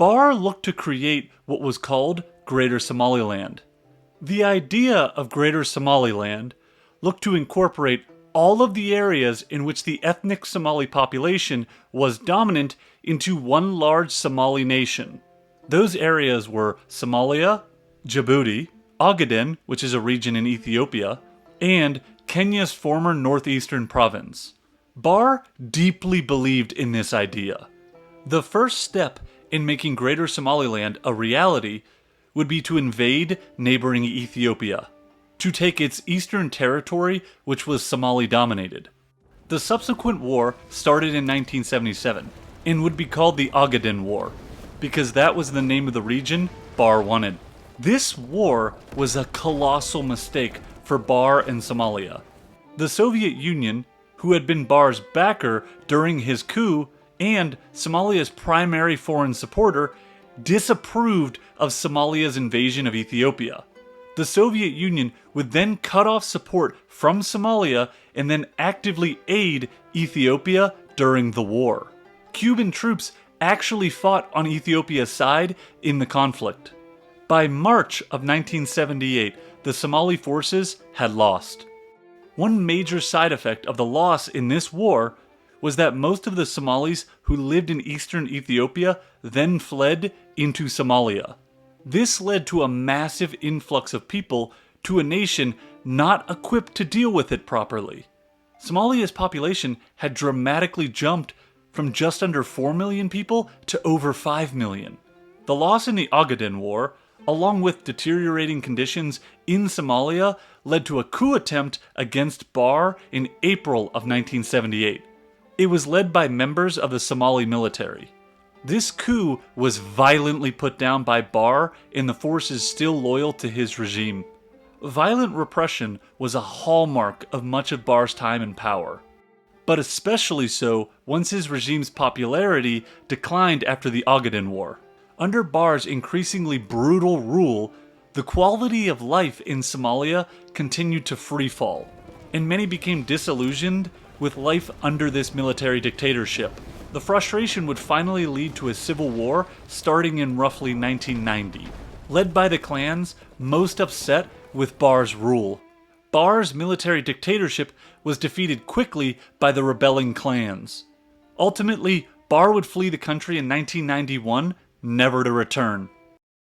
Barr looked to create what was called Greater Somaliland. The idea of Greater Somaliland looked to incorporate all of the areas in which the ethnic Somali population was dominant into one large Somali nation. Those areas were Somalia, Djibouti, Ogaden, which is a region in Ethiopia, and Kenya's former northeastern province. Barr deeply believed in this idea. The first step in making Greater Somaliland a reality would be to invade neighboring Ethiopia, to take its eastern territory, which was Somali-dominated. The subsequent war started in 1977 and would be called the Ogaden War, because that was the name of the region Barr wanted. This war was a colossal mistake for Barr and Somalia. The Soviet Union, who had been Barr's backer during his coup and Somalia's primary foreign supporter, disapproved of Somalia's invasion of Ethiopia. The Soviet Union would then cut off support from Somalia and then actively aid Ethiopia during the war. Cuban troops actually fought on Ethiopia's side in the conflict. By March of 1978, the Somali forces had lost. One major side effect of the loss in this war was that most of the Somalis who lived in eastern Ethiopia then fled into Somalia. This led to a massive influx of people to a nation not equipped to deal with it properly. Somalia's population had dramatically jumped from just under 4 million people to over 5 million. The loss in the Ogaden War, along with deteriorating conditions in Somalia, led to a coup attempt against Barr in April of 1978. It was led by members of the Somali military. This coup was violently put down by Barr and the forces still loyal to his regime. Violent repression was a hallmark of much of Barr's time in power, but especially so once his regime's popularity declined after the Ogaden War. Under Barr's increasingly brutal rule, the quality of life in Somalia continued to freefall, and many became disillusioned with life under this military dictatorship. The frustration would finally lead to a civil war starting in roughly 1990, led by the clans most upset with Barr's rule. Barr's military dictatorship was defeated quickly by the rebelling clans. Ultimately, Barr would flee the country in 1991, never to return.